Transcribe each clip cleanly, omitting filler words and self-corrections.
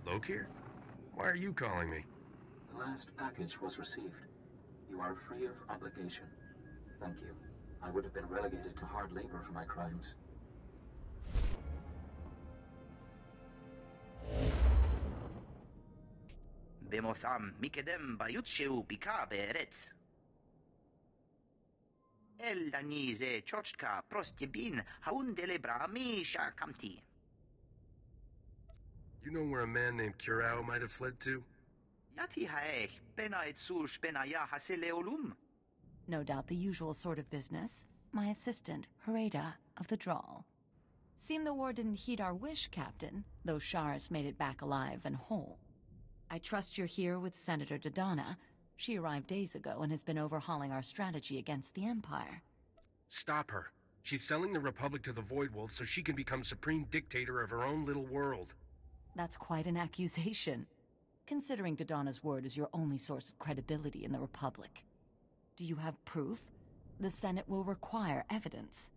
Lokir? Why are you calling me? The last package was received. You are free of obligation. Thank you. I would have been relegated to hard labor for my crimes. במוסם מקדם ביוטשו ביקה בארץ. אל דני זה צ'וצ'קה פרוסטייבין האונדלה ברמי שהקמתי. You know where a man named Corellia might have fled to? יתי האך בנה את סוש בניה הסה לעולום. No doubt the usual sort of business. My assistant, Hereda, of the Drawl. Seemed the war didn't heed our wish, Captain, though Sharis made it back alive and whole. I trust you're here with Senator Dodonna. She arrived days ago and has been overhauling our strategy against the Empire. Stop her. She's selling the Republic to the Void Wolf so she can become supreme dictator of her own little world. That's quite an accusation, considering Dodonna's word is your only source of credibility in the Republic. Do you have proof? The Senate will require evidence.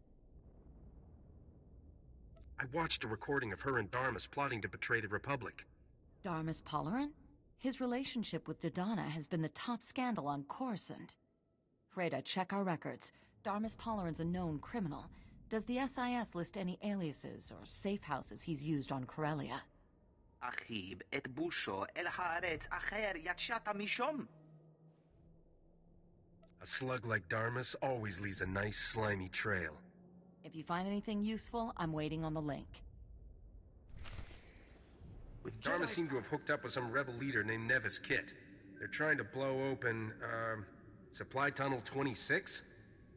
I watched a recording of her and Darmus plotting to betray the Republic. Darmus Polaran? His relationship with Dodonna has been the top scandal on Coruscant. Freda, check our records. Darmus Polaran's a known criminal. Does the SIS list any aliases or safe houses he's used on Corellia? אחיב את בושו אל הארץ אחר יצאת משום. A slug like Darmus always leaves a nice slimy trail. If you find anything useful, I'm waiting on the link. Darmus seemed to have hooked up with some rebel leader named Nevis Kit. They're trying to blow open, Supply Tunnel 26?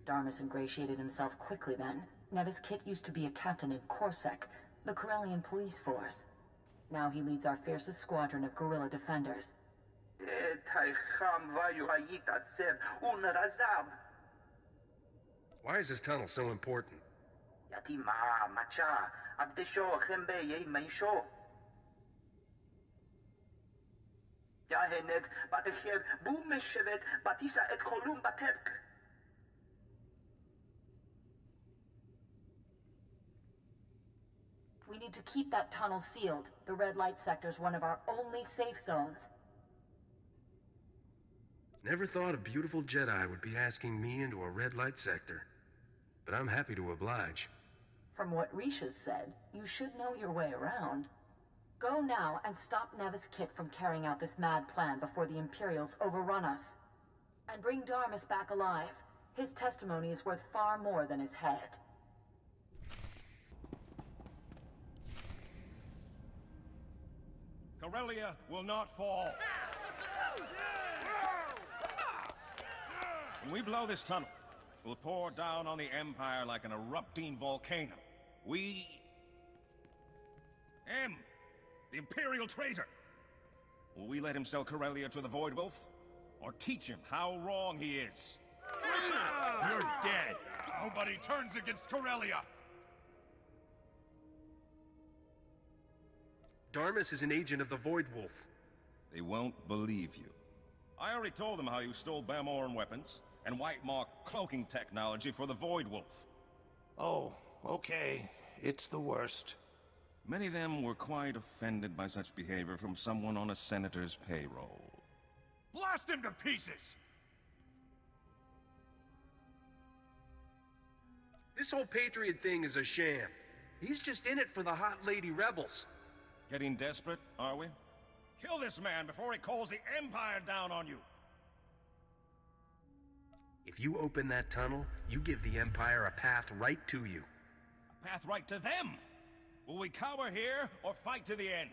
Darmus ingratiated himself quickly then. Nevis Kit used to be a captain in Corsac, the Corellian police force. Now he leads our fiercest squadron of guerrilla defenders. Why is this tunnel so important? We need to keep that tunnel sealed. The red light sector's one of our only safe zones. Never thought a beautiful Jedi would be asking me into a red light sector. But I'm happy to oblige. From what Risha's said, you should know your way around. Go now and stop Nevis Kit from carrying out this mad plan before the Imperials overrun us. And bring Darmus back alive. His testimony is worth far more than his head. Corellia will not fall. When we blow this tunnel, we'll pour down on the Empire like an erupting volcano. We... him, the Imperial traitor. Will we let him sell Corellia to the Void Wolf? Or teach him how wrong he is? Traitor! You're dead. Nobody turns against Corellia. Darmus is an agent of the Void Wolf. They won't believe you. I already told them how you stole Bamoran weapons and White Mark cloaking technology for the Void Wolf. Oh, okay. It's the worst. Many of them were quite offended by such behavior from someone on a senator's payroll. Blast him to pieces! This whole Patriot thing is a sham. He's just in it for the hot lady rebels. Getting desperate, are we? Kill this man before he calls the Empire down on you! If you open that tunnel, you give the Empire a path right to you. A path right to them? Will we cower here or fight to the end?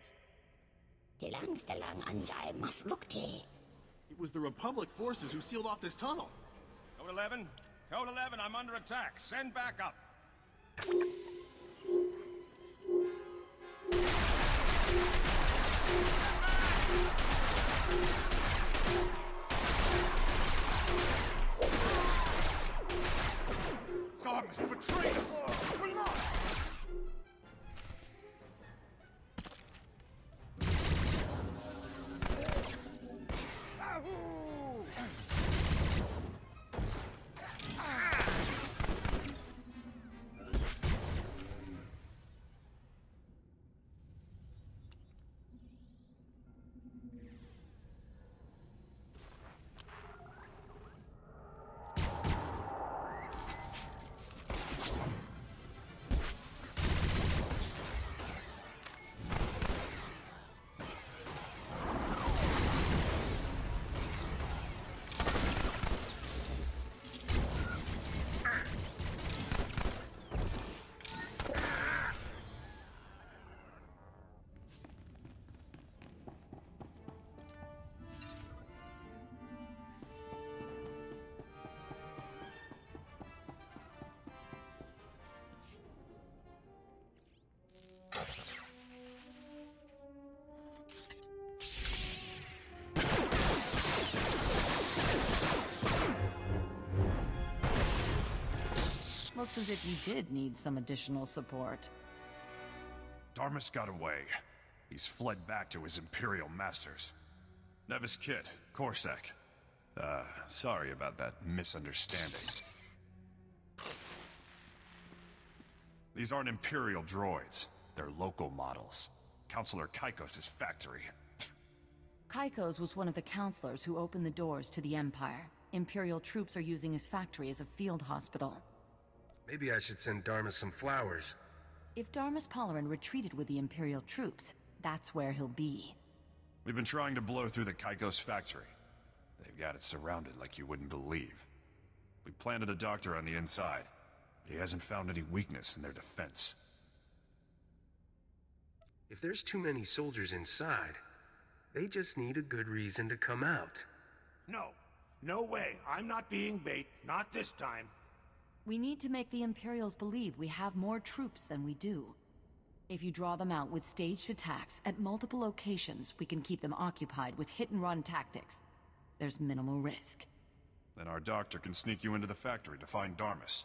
It was the Republic forces who sealed off this tunnel. Code 11? Code 11, I'm under attack. Send backup. Darmus betrayed us! We're lost! Looks as if you did need some additional support. Darmus got away. He's fled back to his Imperial masters. Nevis Kit, Corsac. Sorry about that misunderstanding. These aren't Imperial droids. They're local models. Counselor Kaikos' factory. Kaikos was one of the counselors who opened the doors to the Empire. Imperial troops are using his factory as a field hospital. Maybe I should send Darmus some flowers. If Darmus Polarin retreated with the Imperial troops, that's where he'll be. We've been trying to blow through the Kaikos factory. They've got it surrounded like you wouldn't believe. We planted a doctor on the inside. He hasn't found any weakness in their defense. If there's too many soldiers inside, they just need a good reason to come out. No. No way. I'm not being bait. Not this time. We need to make the Imperials believe we have more troops than we do. If you draw them out with staged attacks at multiple locations, we can keep them occupied with hit-and-run tactics. There's minimal risk. Then our doctor can sneak you into the factory to find Darmus.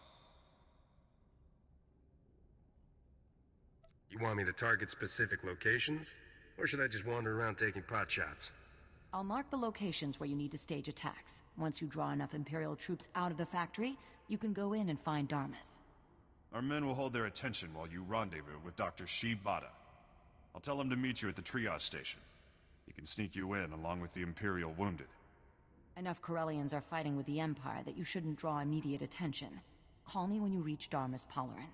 You want me to target specific locations? Or should I just wander around taking pot shots? I'll mark the locations where you need to stage attacks. Once you draw enough Imperial troops out of the factory, you can go in and find Darmus. Our men will hold their attention while you rendezvous with Dr. Shibata. I'll tell him to meet you at the triage station. He can sneak you in along with the Imperial wounded. Enough Corellians are fighting with the Empire that you shouldn't draw immediate attention. Call me when you reach Darmus Polarin.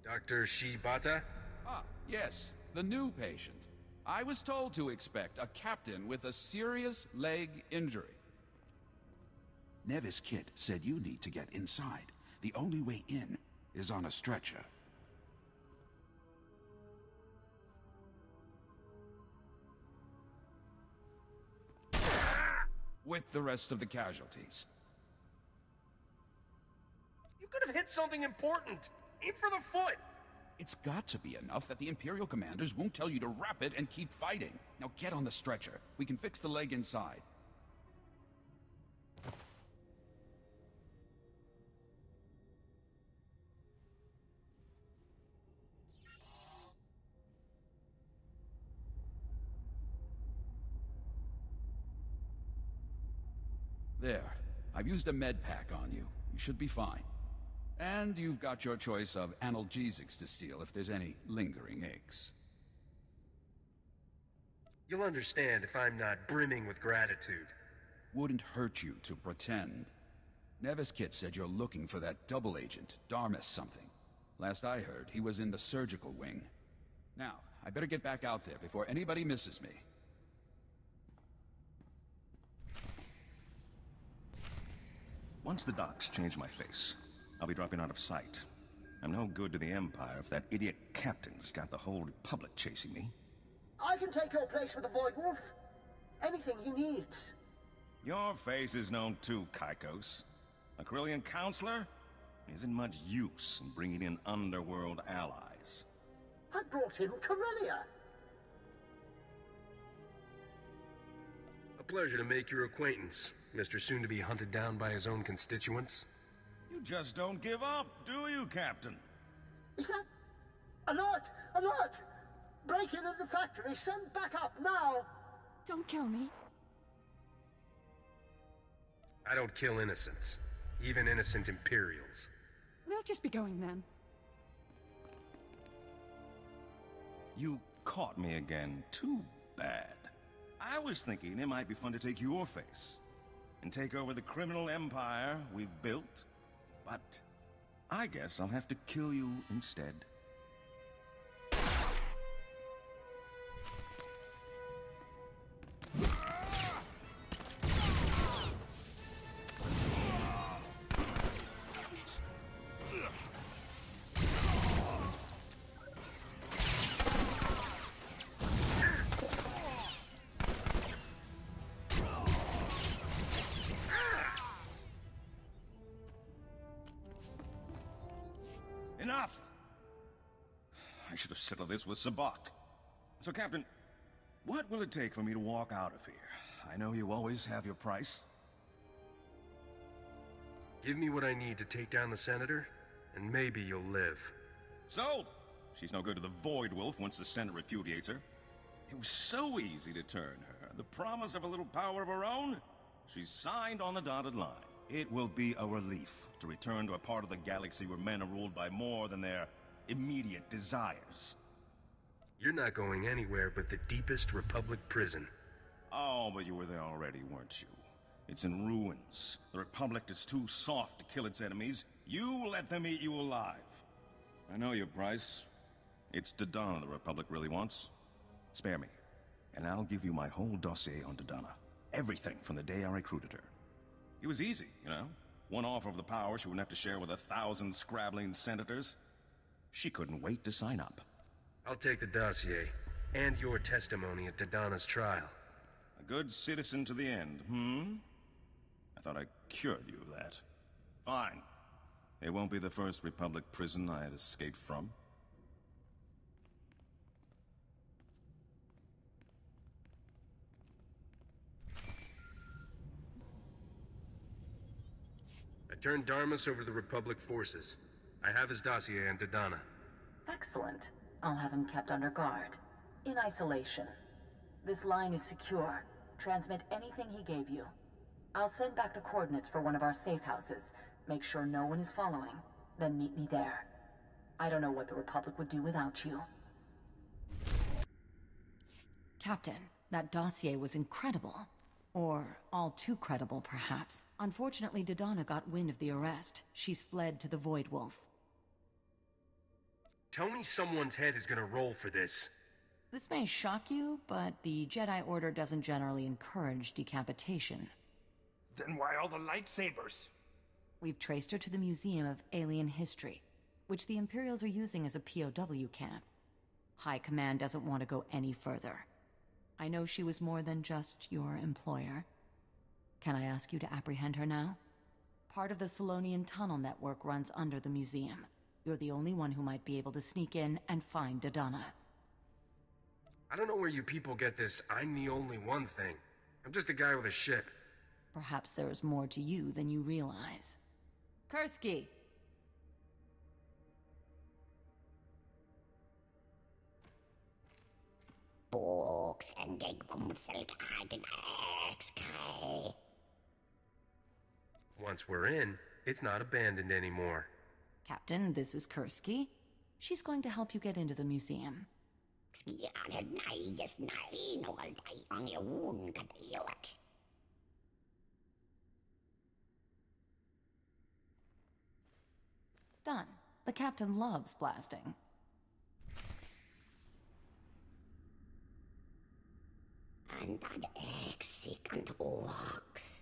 Dr. Shibata? Ah, yes, the new patient. I was told to expect a captain with a serious leg injury. Nevis Kit said you need to get inside. The only way in is on a stretcher. With the rest of the casualties. You could have hit something important. Aim for the foot. It's got to be enough that the Imperial commanders won't tell you to wrap it and keep fighting. Now get on the stretcher. We can fix the leg inside. There. I've used a med pack on you. You should be fine. And you've got your choice of analgesics to steal if there's any lingering aches. You'll understand if I'm not brimming with gratitude. Wouldn't hurt you to pretend. Nevis Kit said you're looking for that double agent, Darmus something. Last I heard, he was in the surgical wing. Now, I better get back out there before anybody misses me. Once the docs change my face, I'll be dropping out of sight. I'm no good to the Empire if that idiot captain's got the whole Republic chasing me. I can take your place with the Void Wolf. Anything he needs. Your face is known too, Kaikos. A Corellian counselor isn't much use in bringing in underworld allies. I brought in Corellia. A pleasure to make your acquaintance, Mr. Soon-to-be hunted down by his own constituents. You just don't give up, do you, Captain? Is that... Alert! Alert! Break in at the factory, send back up, now! Don't kill me. I don't kill innocents. Even innocent Imperials. We'll just be going then. You caught me again. Too bad. I was thinking it might be fun to take your face and take over the criminal empire we've built. But I guess I'll have to kill you instead. Enough! I should have settled this with Sabak. So, Captain, what will it take for me to walk out of here? I know you always have your price. Give me what I need to take down the Senator, and maybe you'll live. Sold! She's no good to the Void Wolf once the Senate repudiates her. It was so easy to turn her. The promise of a little power of her own? She's signed on the dotted line. It will be a relief to return to a part of the galaxy where men are ruled by more than their immediate desires. You're not going anywhere but the deepest Republic prison. Oh, but you were there already, weren't you? It's in ruins. The Republic is too soft to kill its enemies. You let them eat you alive. I know your price. It's Dodonna the Republic really wants. Spare me, and I'll give you my whole dossier on Dodonna. Everything from the day I recruited her. It was easy, you know? One offer of the power she wouldn't have to share with 1,000 scrabbling senators. She couldn't wait to sign up. I'll take the dossier, and your testimony at Dodonna's trial. A good citizen to the end, I thought I cured you of that. Fine. It won't be the first Republic prison I had escaped from. I turned Darmus over to the Republic forces. I have his dossier on Dodonna. Excellent. I'll have him kept under guard. In isolation. This line is secure. Transmit anything he gave you. I'll send back the coordinates for one of our safe houses. Make sure no one is following. Then meet me there. I don't know what the Republic would do without you. Captain, that dossier was incredible. Or all too credible, perhaps. Unfortunately, Dodonna got wind of the arrest. She's fled to the Void Wolf. Tell me someone's head is gonna roll for this. This may shock you, but the Jedi Order doesn't generally encourage decapitation. Then why all the lightsabers? We've traced her to the Museum of Alien History, which the Imperials are using as a POW camp. High Command doesn't want to go any further. I know she was more than just your employer. Can I ask you to apprehend her now? Part of the Solonian tunnel network runs under the museum. You're the only one who might be able to sneak in and find Dodonna. I don't know where you people get this "I'm the only one" thing. I'm just a guy with a ship. Perhaps there is more to you than you realize. Kursky! Once we're in, it's not abandoned anymore. Captain, this is Kursky. She's going to help you get into the museum. Done. The captain loves blasting. And that execrant walks.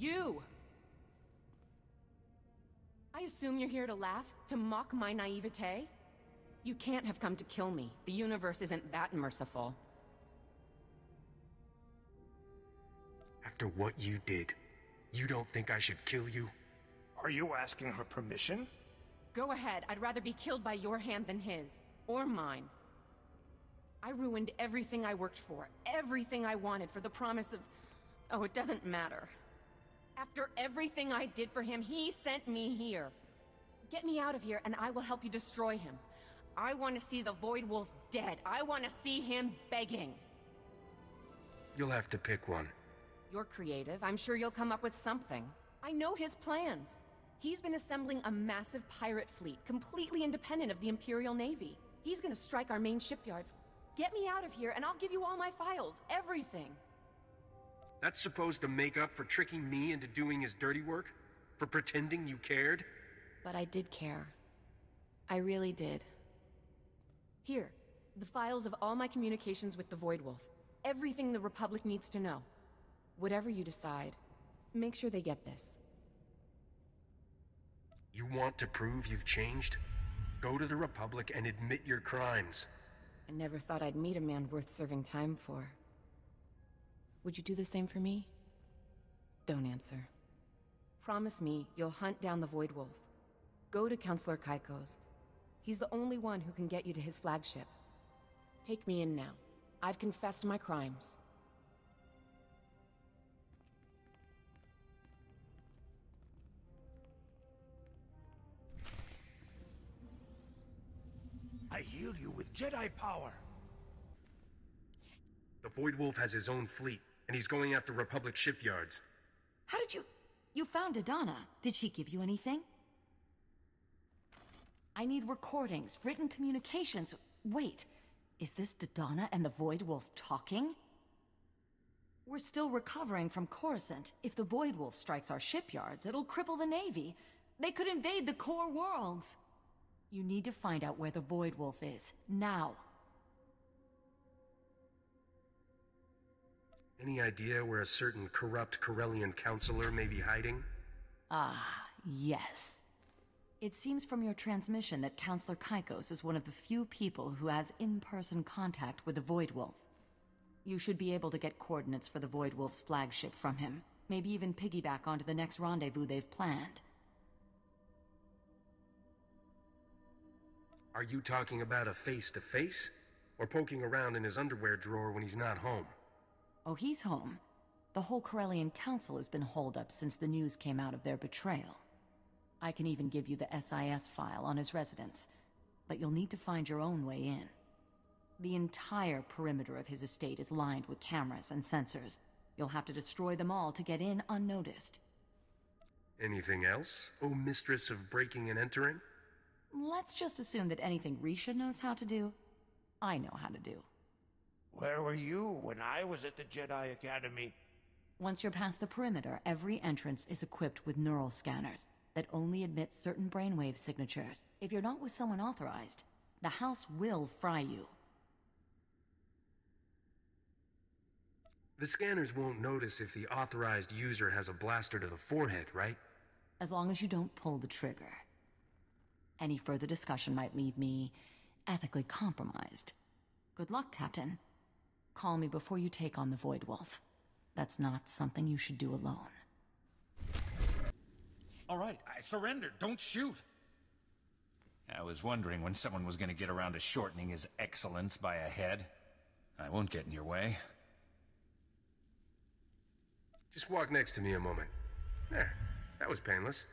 You! I assume you're here to laugh? To mock my naivete? You can't have come to kill me. The universe isn't that merciful. After what you did, you don't think I should kill you? Are you asking her permission? Go ahead. I'd rather be killed by your hand than his. Or mine. I ruined everything I worked for. Everything I wanted for the promise of... Oh, it doesn't matter. After everything I did for him, he sent me here. Get me out of here and I will help you destroy him. I want to see the Void Wolf dead. I want to see him begging. You'll have to pick one. You're creative. I'm sure you'll come up with something. I know his plans. He's been assembling a massive pirate fleet, completely independent of the Imperial Navy. He's gonna strike our main shipyards. Get me out of here and I'll give you all my files. Everything. That's supposed to make up for tricking me into doing his dirty work? For pretending you cared? But I did care. I really did. Here, the files of all my communications with the Void Wolf. Everything the Republic needs to know. Whatever you decide, make sure they get this. You want to prove you've changed? Go to the Republic and admit your crimes. I never thought I'd meet a man worth serving time for. Would you do the same for me? Don't answer. Promise me you'll hunt down the Void Wolf. Go to Counselor Kaiko's. He's the only one who can get you to his flagship. Take me in now. I've confessed my crimes. I healed you with Jedi power. The Void Wolf has his own fleet, and he's going after Republic shipyards. How did you... You found Adana. Did she give you anything? I need recordings, written communications. Wait, is this Dodonna and the Void Wolf talking? We're still recovering from Coruscant. If the Void Wolf strikes our shipyards, it'll cripple the Navy. They could invade the core worlds. You need to find out where the Void Wolf is, now. Any idea where a certain corrupt Corellian counselor may be hiding? Ah, yes. It seems from your transmission that Counselor Kaikos is one of the few people who has in-person contact with the Void Wolf. You should be able to get coordinates for the Void Wolf's flagship from him. Maybe even piggyback onto the next rendezvous they've planned. Are you talking about a face-to-face? Or poking around in his underwear drawer when he's not home? Oh, he's home. The whole Corellian Council has been holed up since the news came out of their betrayal. I can even give you the SIS file on his residence, but you'll need to find your own way in. The entire perimeter of his estate is lined with cameras and sensors. You'll have to destroy them all to get in unnoticed. Anything else, oh mistress of breaking and entering? Let's just assume that anything Risha knows how to do, I know how to do. Where were you when I was at the Jedi Academy? Once you're past the perimeter, every entrance is equipped with neural scanners that only admit certain brainwave signatures. If you're not with someone authorized, the house will fry you. The scanners won't notice if the authorized user has a blaster to the forehead, right? As long as you don't pull the trigger. Any further discussion might leave me ethically compromised. Good luck, Captain. Call me before you take on the Void Wolf. That's not something you should do alone. All right, I surrendered. Don't shoot. I was wondering when someone was going to get around to shortening his excellence by a head. I won't get in your way. Just walk next to me a moment. There, that was painless.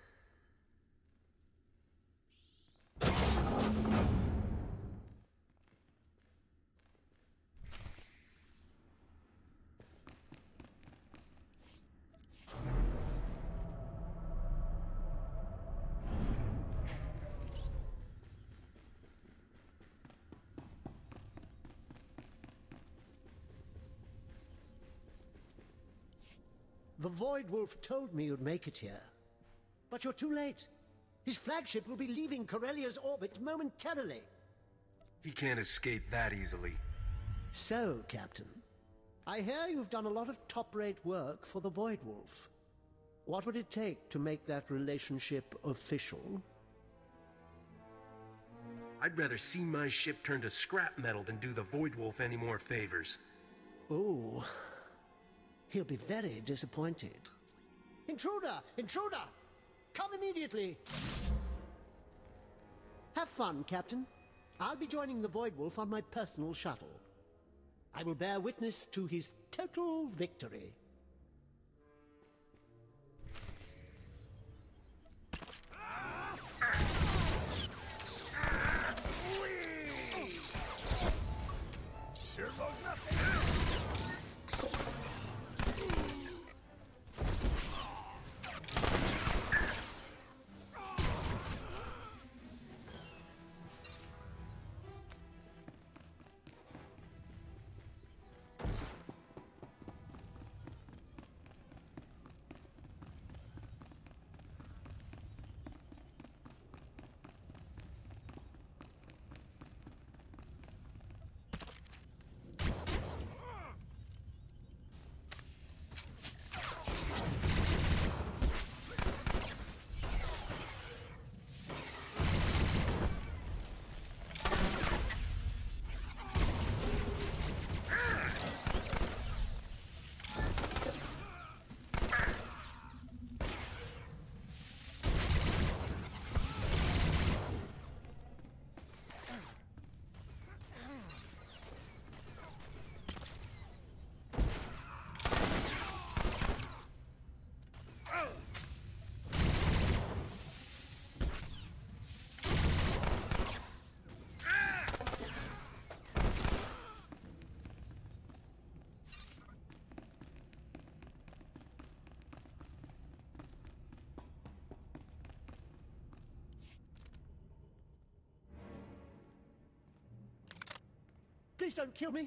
The Void Wolf told me you'd make it here. But you're too late. His flagship will be leaving Corellia's orbit momentarily. He can't escape that easily. So, Captain, I hear you've done a lot of top-rate work for the Void Wolf. What would it take to make that relationship official? I'd rather see my ship turn to scrap metal than do the Void Wolf any more favors. Oh, he'll be very disappointed. Intruder! Intruder! Come immediately! Have fun, Captain. I'll be joining the Void Wolf on my personal shuttle. I will bear witness to his total victory. Here goes nothing. Please don't kill me.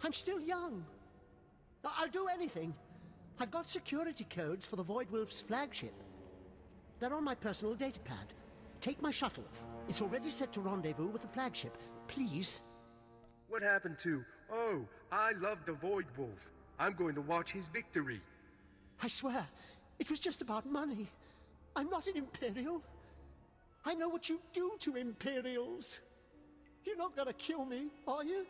I'm still young. I'll do anything. I've got security codes for the Void Wolf's flagship. They're on my personal datapad. Take my shuttle. It's already set to rendezvous with the flagship. Please. What happened to, oh, I love the Void Wolf. I'm going to watch his victory. I swear, it was just about money. I'm not an Imperial. I know what you do to Imperials. You're not gonna kill me, are you?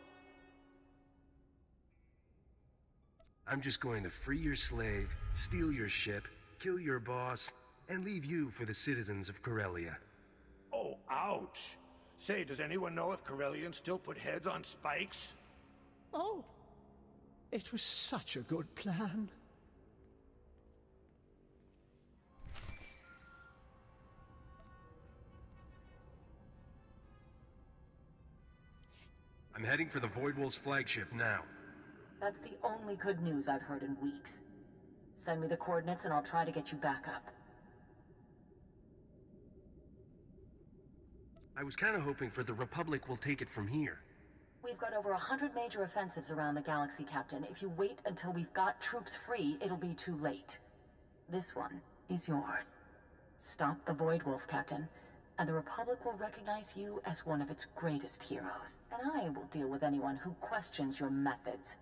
I'm just going to free your slave, steal your ship, kill your boss, and leave you for the citizens of Corellia. Oh, ouch! Say, does anyone know if Corellians still put heads on spikes? Oh, it was such a good plan. I'm heading for the Void Wolf's flagship now. That's the only good news I've heard in weeks. Send me the coordinates and I'll try to get you back up. I was kind of hoping for the Republic will take it from here. We've got over 100 major offensives around the galaxy, Captain. If you wait until we've got troops free, it'll be too late. This one is yours. Stop the Void Wolf, Captain, and the Republic will recognize you as one of its greatest heroes. And I will deal with anyone who questions your methods.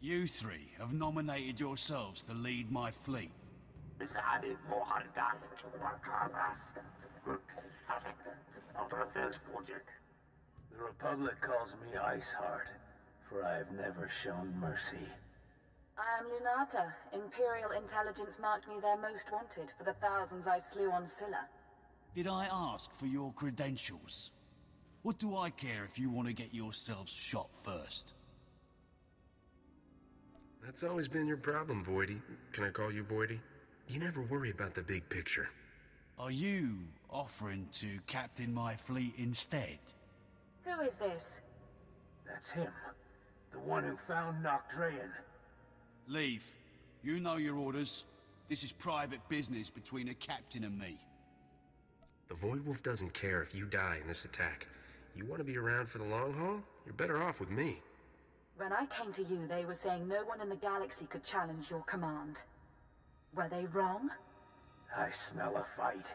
You three have nominated yourselves to lead my fleet. The Republic calls me Iceheart, for I have never shown mercy. I am Lunata. Imperial intelligence marked me their most wanted for the thousands I slew on Scylla. Did I ask for your credentials? What do I care if you want to get yourselves shot first? That's always been your problem, Voidy. Can I call you Voidy? You never worry about the big picture. Are you offering to captain my fleet instead? Who is this? That's him. The one who found Noctraean. Leave. You know your orders. This is private business between a captain and me. The Void Wolf doesn't care if you die in this attack. You want to be around for the long haul? You're better off with me. When I came to you, they were saying no one in the galaxy could challenge your command. Were they wrong? I smell a fight.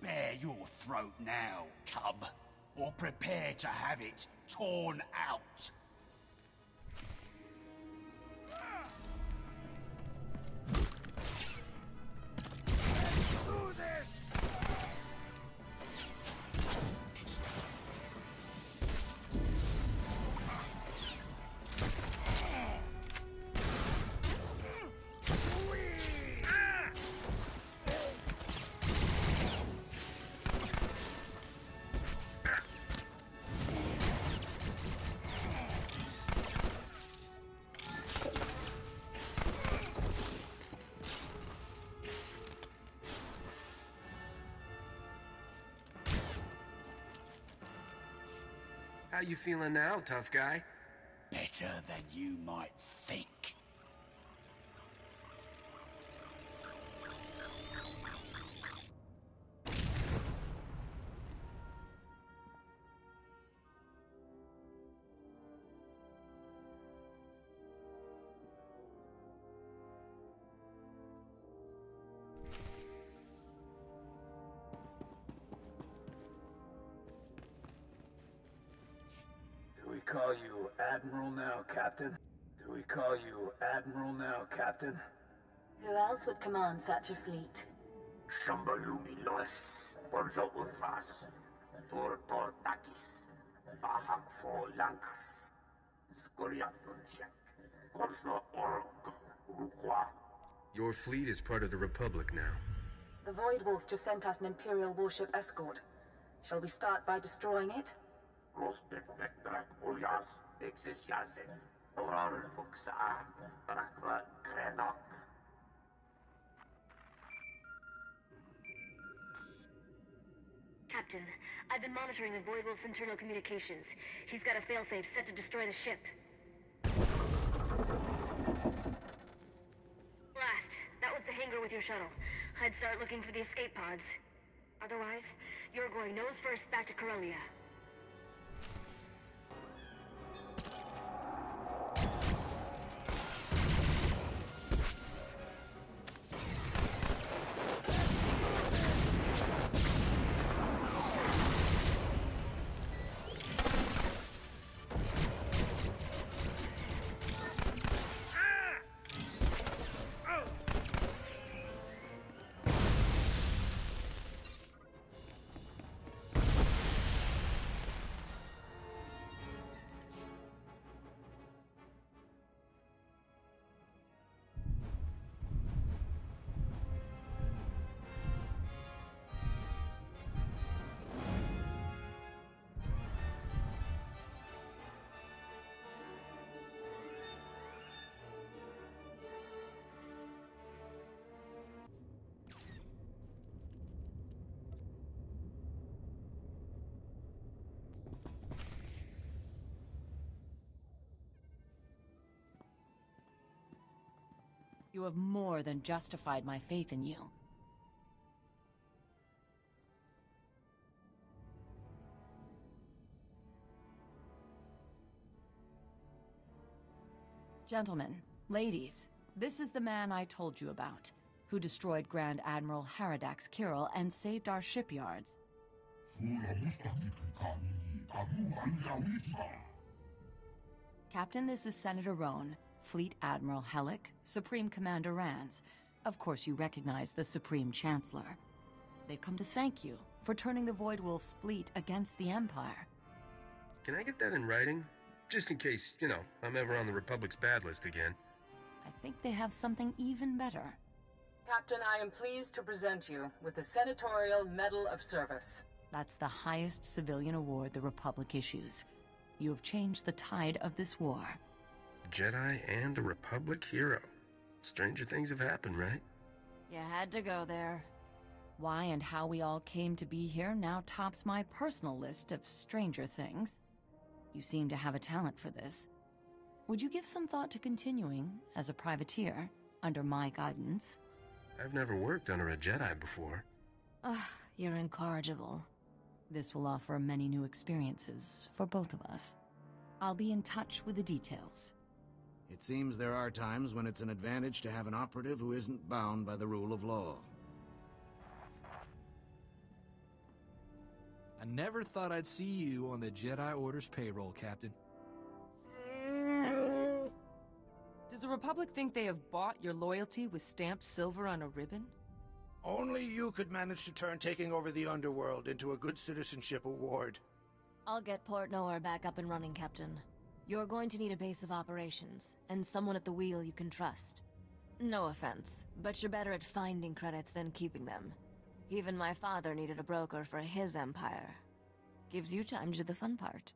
Bare your throat now, cub, or prepare to have it torn out. Do this! How you feeling now, tough guy? Better than you might think. Do we call you Admiral now, Captain? Do we call you Admiral now, Captain? Who else would command such a fleet? Your fleet is part of the Republic now. The Void Wolf just sent us an Imperial warship escort. Shall we start by destroying it? Captain, I've been monitoring the Void Wolf's internal communications. He's got a failsafe set to destroy the ship. Blast. That was the hangar with your shuttle. I'd start looking for the escape pods. Otherwise, you're going nose first back to Corellia. You have more than justified my faith in you. Gentlemen, ladies, this is the man I told you about, who destroyed Grand Admiral Haradak's Kirill and saved our shipyards. Captain, this is Senator Roan, Fleet Admiral Hellick, Supreme Commander Rands. Of course, you recognize the Supreme Chancellor. They've come to thank you for turning the Void Wolf's fleet against the Empire. Can I get that in writing? Just in case, you know, I'm ever on the Republic's bad list again. I think they have something even better. Captain, I am pleased to present you with the Senatorial Medal of Service. That's the highest civilian award the Republic issues. You have changed the tide of this war. Jedi and a Republic hero. Stranger things have happened, right? You had to go there. Why and how we all came to be here now tops my personal list of stranger things. You seem to have a talent for this. Would you give some thought to continuing as a privateer under my guidance? I've never worked under a Jedi before. Ugh, you're incorrigible. This will offer many new experiences for both of us. I'll be in touch with the details. It seems there are times when it's an advantage to have an operative who isn't bound by the rule of law. I never thought I'd see you on the Jedi Order's payroll, Captain. Does the Republic think they have bought your loyalty with stamped silver on a ribbon? Only you could manage to turn taking over the underworld into a good citizenship award. I'll get Port Nowhere back up and running, Captain. You're going to need a base of operations, and someone at the wheel you can trust. No offense, but you're better at finding credits than keeping them. Even my father needed a broker for his empire. Gives you time to do the fun part.